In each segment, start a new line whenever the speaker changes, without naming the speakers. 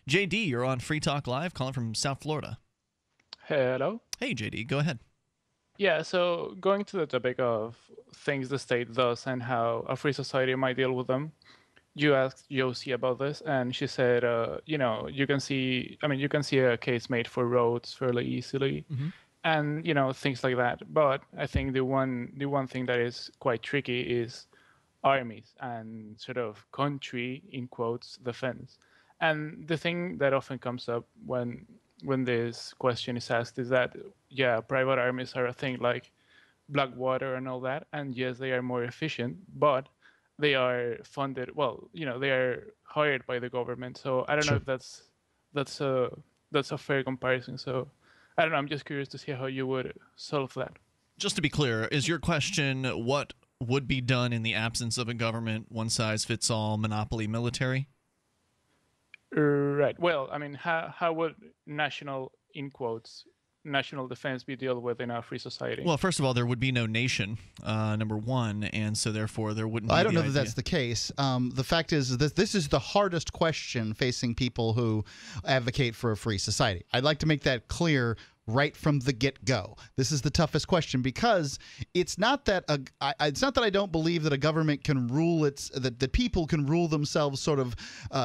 JD, you're on Free Talk Live, calling from South Florida.
Hello.
Hey, JD, go ahead.
Yeah, so going to the topic of things the state does and how a free society might deal with them, you asked Josie about this, and she said, you can see, you can see a case made for roads fairly easily, and things like that. But I think the one thing that is quite tricky is armies and sort of country in quotes defense. And the thing that often comes up when this question is asked is that, yeah, private armies are a thing like Blackwater and all that, and yes, they are more efficient, but they are funded, well, they are hired by the government. So I don't know if that's a fair comparison. So I don't know, I'm just curious to see how you would solve that.
Just to be clear, is your question what would be done in the absence of a government one-size-fits-all monopoly military?
Right. Well, how would national, in quotes, national defense be dealt with in a free society?
Well, first of all, there would be no nation, number one, and so therefore there wouldn't be
I don't know that
idea.
that's the case. The fact is that this is the hardest question facing people who advocate for a free society. I'd like to make that clear right from the get-go. This is the toughest question because it's not that I don't believe that a government can rule that people can rule themselves sort of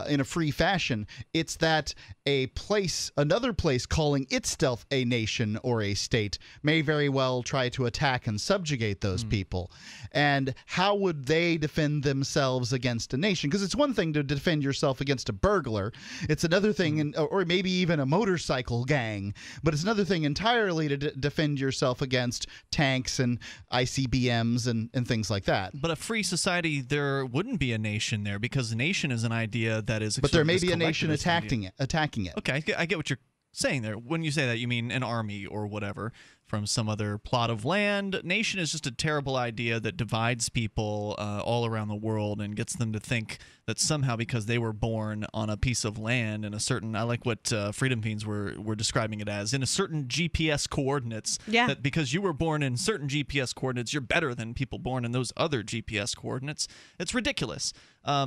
in a free fashion. It's that another place calling itself a nation or a state may very well try to attack and subjugate those people. And how would they defend themselves against a nation? Because it's one thing to defend yourself against a burglar. It's another thing, or maybe even a motorcycle gang. But it's another thing entirely to defend yourself against tanks and ICBMs and things like that.
But a free society, there wouldn't be a nation there because a nation is an idea that is.
But there may be a nation attacking it.
Okay, I get what you're saying there. When you say that, you mean an army or whatever from some other plot of land. Nation is just a terrible idea that divides people all around the world and gets them to think that somehow because they were born on a piece of land in a certain, I like what Freedom Fiends were describing it as, in a certain GPS coordinates.
Yeah.
That because you were born in certain GPS coordinates, you're better than people born in those other GPS coordinates. It's ridiculous.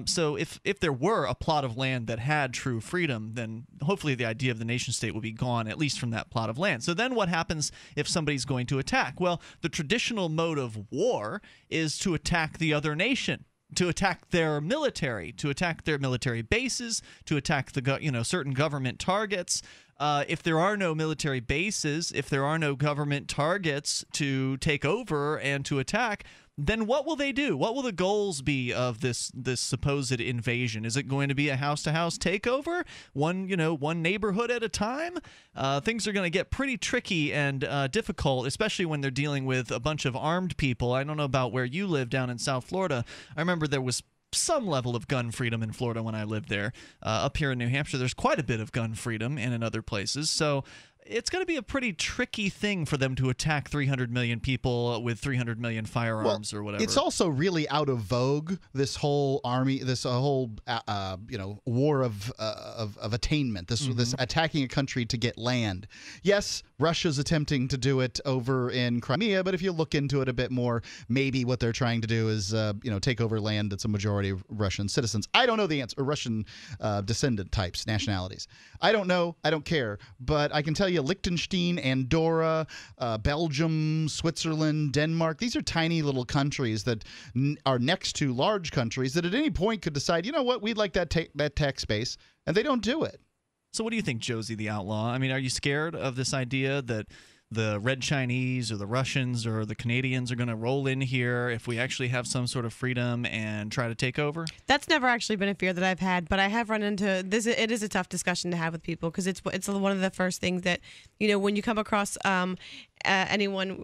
So if there were a plot of land that had true freedom, then hopefully the idea of the nation state would be gone, at least from that plot of land. So then what happens if somebody's going to attack? Well, the traditional mode of war is to attack the other nation, to attack their military bases, to attack the certain government targets. If there are no military bases, if there are no government targets to take over and to attack, then what will they do? What will the goals be of this supposed invasion? Is it going to be a house-to-house takeover, one neighborhood at a time? Things are going to get pretty tricky and difficult, especially when they're dealing with a bunch of armed people. I don't know about where you live down in South Florida. I remember there was some level of gun freedom in Florida when I lived there. Up here in New Hampshire, there's quite a bit of gun freedom, and in other places. So it's going to be a pretty tricky thing for them to attack 300 million people with 300 million firearms or whatever.
It's also really out of vogue, this whole army, this whole war of attainment, this attacking a country to get land. Yes, Russia's attempting to do it over in Crimea, but if you look into it a bit more, maybe what they're trying to do is take over land that's a majority of Russian citizens. I don't know the answer, or Russian descendant types, nationalities. I don't know. I don't care. But I can tell you Liechtenstein, Andorra, Belgium, Switzerland, Denmark, these are tiny little countries that are next to large countries that at any point could decide, you know what, we'd like that tax base, and they don't do it.
So what do you think, Josie the Outlaw? I mean, are you scared of this idea that the Red Chinese or the Russians or the Canadians are going to roll in here if we actually have some sort of freedom and try to take over?
That's never actually been a fear that I've had, but I have run into this. It is a tough discussion to have with people because it's one of the first things that, when you come across anyone,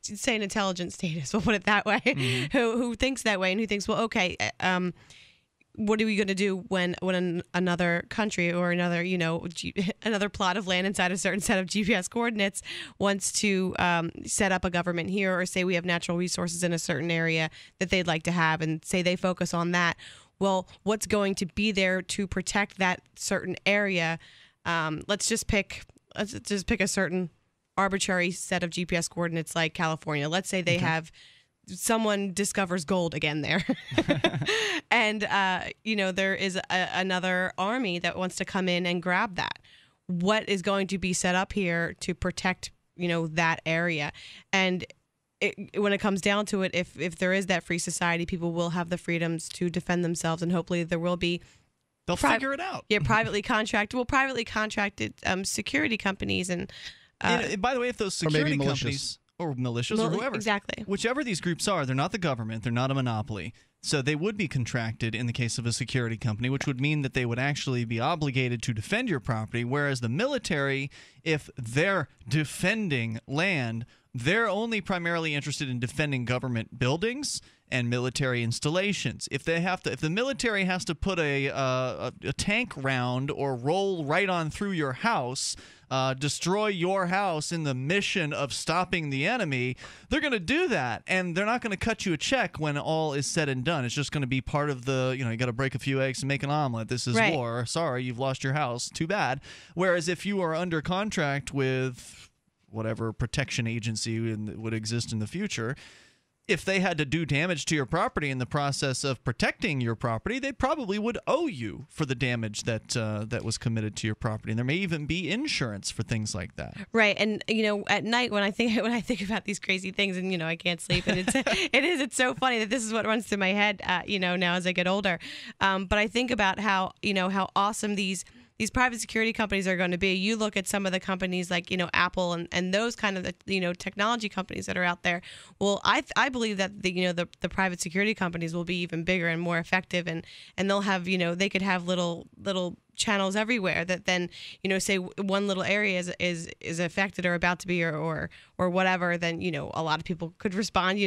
say an intelligent status, we'll put it that way, who thinks that way and who thinks, well, okay, what are we going to do when another country or another another plot of land inside a certain set of GPS coordinates wants to set up a government here, or say we have natural resources in a certain area that they'd like to have, and say they focus on that? Well, what's going to be there to protect that certain area? Let's just pick a certain arbitrary set of GPS coordinates like California. Let's say they have someone discovers gold again there. And, there is another army that wants to come in and grab that. What is going to be set up here to protect, that area? And when it comes down to it, if there is that free society, people will have the freedoms to defend themselves, and hopefully there will be.
They'll figure it out.
Yeah, privately contracted security companies and.
By the way, if those security companies or militias or whoever,
exactly,
whichever these groups are, they're not the government, they're not a monopoly. So they would be contracted in the case of a security company, which would mean that they would actually be obligated to defend your property, whereas the military, if they're defending land, they're only primarily interested in defending government buildings and military installations. If the military has to put a tank round or roll right on through your house, destroy your house in the mission of stopping the enemy, they're going to do that, and they're not going to cut you a check when all is said and done. It's just going to be part of the, you got to break a few eggs and make an omelet. This is war. Sorry, you've lost your house. Too bad. Whereas if you are under contract with whatever protection agency would exist in the future, if they had to do damage to your property in the process of protecting your property, they probably would owe you for the damage that was committed to your property. And there may even be insurance for things like that.
Right. And at night when I think about these crazy things, and I can't sleep, and it's so funny that this is what runs through my head now as I get older. But I think about how awesome these private security companies are going to be. You look at some of the companies like, Apple and those kind of, technology companies that are out there. Well, I believe that the private security companies will be even bigger and more effective, and they'll have, they could have little channels everywhere that then, say one little area is affected or about to be or whatever, then, a lot of people could respond,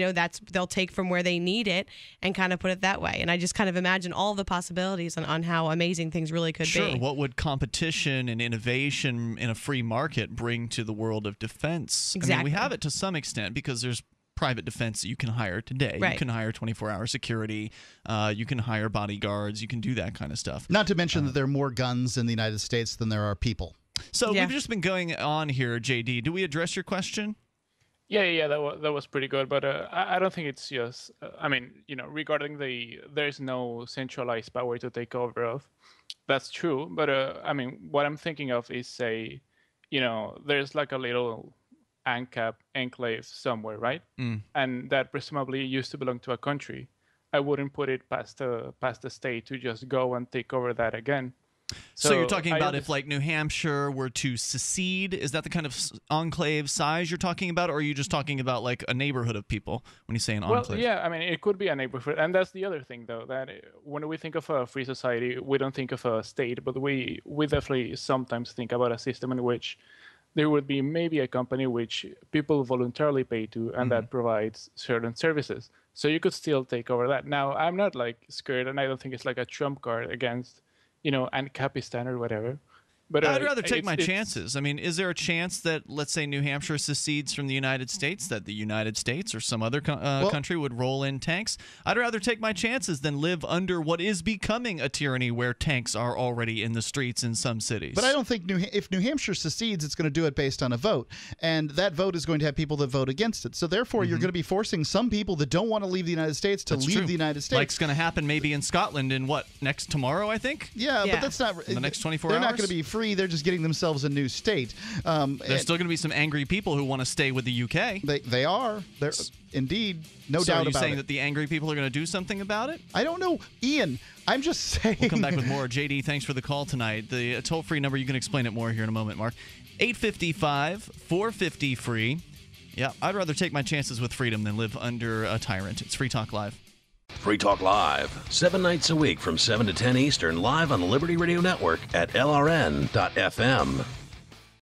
they'll take from where they need it and kind of put it that way. And I just kind of imagine all the possibilities on how amazing things really could be.
Sure. What would competition and innovation in a free market bring to the world of defense?
Exactly.
I mean, we have it to some extent because there's private defense that you can hire today.
Right.
You can hire 24-hour security. You can hire bodyguards. You can do that kind of stuff.
Not to mention that there are more guns in the United States than there are people.
So we've just been going on here, JD. Do we address your question?
Yeah, that was pretty good, but I don't think it's just. Regarding there's no centralized power to take over of. That's true, but what I'm thinking of is there's like a little ANCAP enclave somewhere, right? And that presumably used to belong to a country. I wouldn't put it past the state to just go and take over that again.
So you're talking about if like New Hampshire were to secede, is that the kind of enclave size you're talking about, or are you just talking about like a neighborhood of people when you say an enclave?
Well, yeah, it could be a neighborhood, and that's the other thing though, that when we think of a free society, we don't think of a state, but we definitely sometimes think about a system in which there would be maybe a company which people voluntarily pay to, and that provides certain services. So you could still take over that. Now, I'm not like scared, and I don't think it's like a trump card against, Ancapistan or whatever. But
I'd rather take my chances. I mean, is there a chance that, let's say, New Hampshire secedes from the United States, that the United States or some other country would roll in tanks? I'd rather take my chances than live under what is becoming a tyranny where tanks are already in the streets in some cities.
But I don't think if New Hampshire secedes, it's going to do it based on a vote. And that vote is going to have people that vote against it. So therefore, you're going to be forcing some people that don't want to leave the United States to leave the United States.
Like it's going to happen maybe in Scotland in tomorrow, I think?
Yeah, but that's not...
In the next 24 hours?
They're not going to be free. They're just getting themselves a new state.
There's still going to be some angry people who want to stay with the UK.
They are. They're indeed, no doubt about it. So are you
saying that the angry people are going to do something about it?
I don't know. Ian, I'm just saying.
We'll come back with more. JD, thanks for the call tonight. The toll-free number, you can explain it more here in a moment, Mark. 855-450-FREE. Yeah, I'd rather take my chances with freedom than live under a tyrant. It's Free Talk Live.
Free Talk Live, 7 nights a week from 7 to 10 Eastern, live on the Liberty Radio Network at LRN.FM.